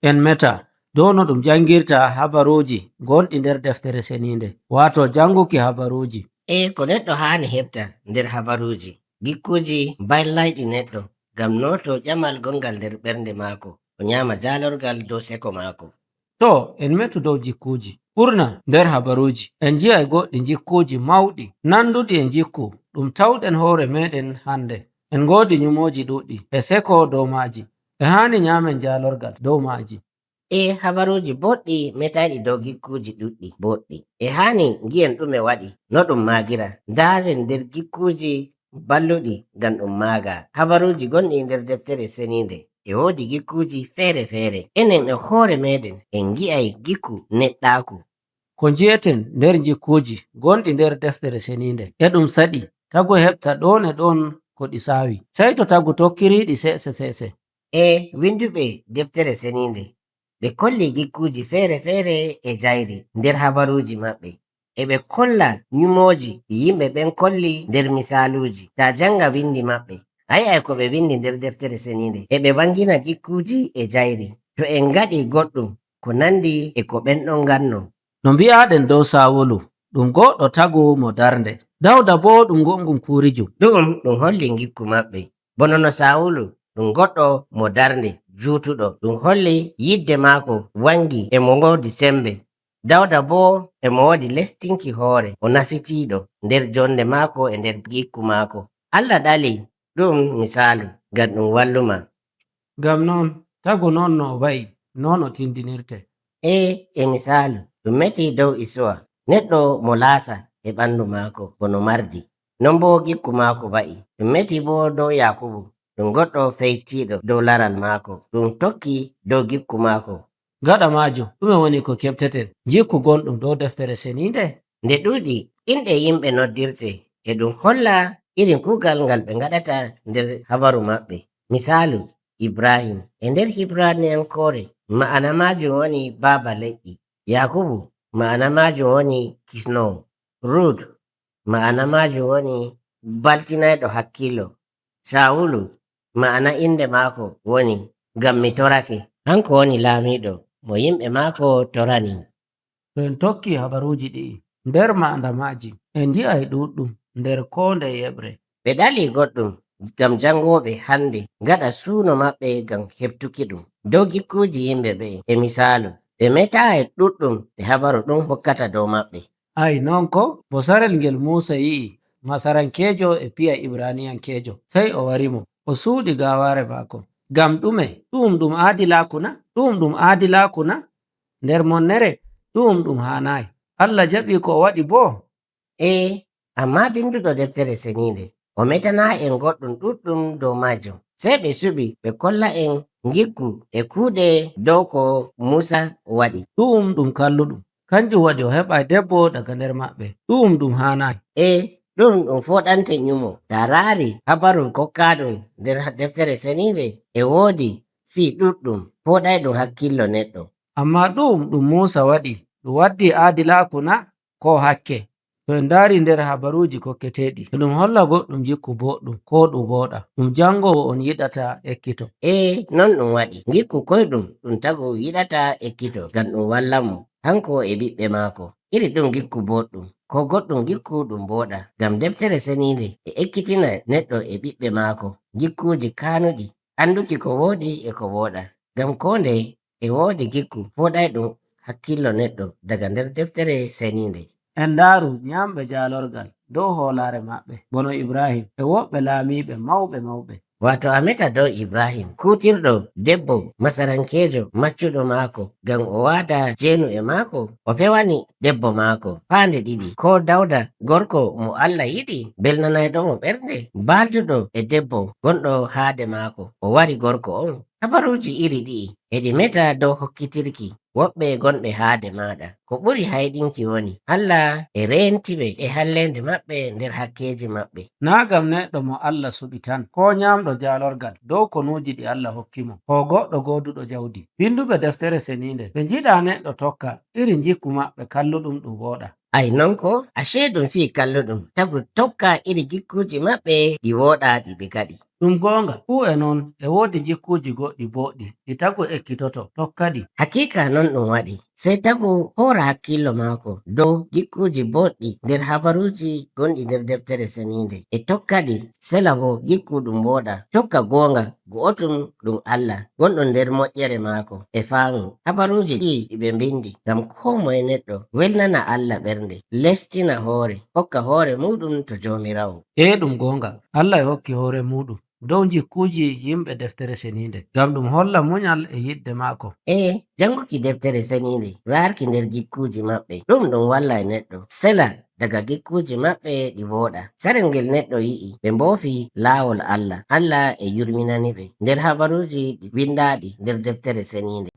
En meta dow no ɗum jangirta habaruji gonɗi nder deftere seninde, wato janguki habaruji. Ko neɗɗo hani heɓta nder habaruji gikkuji bayllayɗi neɗɗo ngam noto ƴamal gongal nder ɓernde maako, o nyama jalorgal dow seko maako. To en metu dow jikkuji. Ɓurna nder habaruji en ji'ai goɗɗi jikkuji mawɗi nanduɗi e jikku ɗum tawɗen hoore meɗen hande. En godi nyumoji ɗuɗɗi e seko dow maji, e hani nyamen jalorgal dow maji. Habaruji boɗɗi metayɗi dow gikkuji ɗuɗɗi boɗɗi. E hani gi'en ɗume waɗi no ɗum magira. Ndaren nder gikkuji balluɗi ngam ɗum maaga. Habaruji gonɗi nder deftere seninde e wodi gikkuji fere-fere. Enen e hoore meɗen en gi'ai gikku neɗɗaku. Ko ji'eten nder jikkuji gonɗi nder deftere seninde e ɗum saɗi tagu heɓta ɗon e ɗon ko ɗi sawi, sai to tagu tokkiriɗi sese. Winduɓe deftere seninde ɓe kolli gikkuji fere-fere e jayri nder habaruji maɓɓe, e ɓe kolla nyumoji yimɓe ɓen kolli nder misaluji. Ta janga windi maɓɓe a yi'ai ko ɓe windi nder deftere seninde, e ɓe bangina gikkuji e jayri. To en gaɗi goɗɗum ko nandi e ko ɓen ɗon ganno. No mbi'aɗen dow Sawulu ɗum goɗɗo tagu mo darnde, Dawda bo ɗum gonɗum kurijo. Ɗum holli gikku maɓɓe. Bono no Sawulu ɗum goɗɗo mo darnde jutuɗo, ɗum holli yidde maako wangi e mo ngodi sembe. Dawda bo e mo wodi lestinki hoore, o nasitiɗo nder jonde maako e nder gikku maako. Allah ɗali ɗum misalu ngam ɗum walluma. Ngam non tagu non no o wa'i non o tindinirte. E misalu ɗum meti dow Isuwa, neɗɗo mo laasa e ɓandu maako bono mardi, non bo gikku maako wa'i. Ɗum meti bo dow Yakubu, ɗum goɗɗo feytiɗo dow laral maako, ɗum tokki dow gikku maako. Gaɗa majum ɗume woni ko keɓteten jikku gonɗum dow deftere seninde? Nde ɗuɗi inɗe yimɓe noddirte e ɗum holla irin kugal ngal ɓe gaɗata nder habaru maɓɓe. Misalu Ibrahim e nder Hibraniyankore ma'ana majum woni baba leƴƴi. Yakubu ma'ana majum woni kisnowo. Rut ma'ana majum woni baltinayɗo hakkilo. Sawulu ma'ana inde maako woni ngam mi torake. Hanko woni laamiɗo mo yimɓe maako torani. To en tokki habaruji ɗi nder ma'anda maji en ji'ai ɗuɗɗum nder ko nde yeɓre. Ɓe ɗali goɗɗum ngam jangoɓe hande gaɗa suuno maɓɓe ngam heftuki ɗum dow gikkuji yimɓe ɓe. E misalu ɓe meta e ɗuɗɗum e habaru ɗum hokkata dow maɓɓe. Ai non ko bo sarel ngel Musa yi'i masarankejo e piya Ibraniyankejo, sai o warimo o suuɗi gaware maako. Ngam ɗume? Ɗum aadilaku na? Nder monnere ɗum hanayi. Allah jaɓi ko o waɗi bo? Amma binduɗo deftere seninde o metana en goɗɗum ɗuɗɗum dow majum. Sai ɓe suɓi ɓe kolla en gikku e kuuɗe dow ko Musa waɗi. Ɗum kalluɗum kanjum waɗi o heɓa debbo daga nder maɓɓe. Ɗum hanayi. Ɗum foɗante nyumo. Ta raari habaru kokkaɗum nder deftere seninde e wodi fi ɗuɗɗum foɗai ɗum hakkillo neɗɗo. Amma ɗum Musa waɗi ɗum waddi aadilaku na ko hakke? To en dari nder habaruji kokketeɗi ɗum holla goɗɗum jikku boɗɗum ko ɗum boɗa ɗum jangowo on yiɗata ekkito. Non ɗum waɗi gikku koyɗum ɗum tagu yiɗata ekkito ngam ɗum walla mo hanko e ɓiɓɓe maako. Iri ɗum gikku boɗɗum ko goɗɗum gikku ɗum boɗa ngam deftere seninde e ekkitina neɗɗo e ɓiɓɓe maako gikkuji kanuɗi anduki ko woɗi e ko woɗa. Ngam ko nde e wodi gikku foɗai ɗum hakkillo neɗɗo daga nder deftere seninde. En ndaru nyamɓe jalorgal dow holare maɓɓe bono Ibrahim e woɓɓe laamiɓe mawɓe. Wato a meta dow Ibrahim kutirɗo debbo masarankejo maccuɗo maako ngam o wada jeenu e maako, o fewani debbo maako pande ɗiɗi. Ko Dawda gorko mo Allah yiɗi belnanayɗo mo ɓernde balduɗo e debbo gonɗo haade maako, o wari gorko on. Habaruji iri ɗi'i eɗi meta dow hokkitirki woɓɓe gonɓe haade maɗa. Ko ɓuri hayɗinki woni Allah e rentiɓe e hallende maɓɓe nder hakkeji maɓɓe. Na gam neɗɗo mo Allah suɓi tan ko nyamɗo jalorgal dow konuji ɗi Allah hokkimo ko goɗɗo goduɗo jawdi. Winduɓe deftere seninde ɓe jiɗa neɗɗo tokka iri jikku maɓɓe kalluɗum ɗum woɗa. Ai non ko ashe ɗum fi kalluɗum tagu tokka iri gikkuji maɓɓe ɗi woɗa ɗi ɓe gaɗi. ɗum gonga fuu e non e wodi jikkuji goɗɗi boɗɗi ɗi tagu ekkitoto tokkaɗi. Hakika non ɗum waɗi, sey tagu hora hakkillo maako dow gikkuji boɗɗi nder habaruji gonɗi nder deftere seninde e tokkaɗi, sela bo gikku ɗum woɗa tokka gonga go'otum ɗum Allah gonɗon nder moƴƴere maako e faamu. Habaruji ɗi ɓe mbindi ngam ko moye neɗɗo welnana Allah ɓernde, lestina hoore, hokka hoore muɗum to Jomirawo. Ɗum gonga Allah e hokki hoore muɗum dow jikkuji yimɓe deftere seninde ngam ɗum holla munyal e yidde maako. Janguki deftere seninde raarki nder gikkuji maɓɓe ɗum ɗum walla e neɗɗo sela daga gikkuji maɓɓe ɗi woɗa. Sarel ngel neɗɗo yi'i ɓe mboofi laawol Allah e yurminani ɓe nder habaruji ɗi windaɗi nder deftere seninde.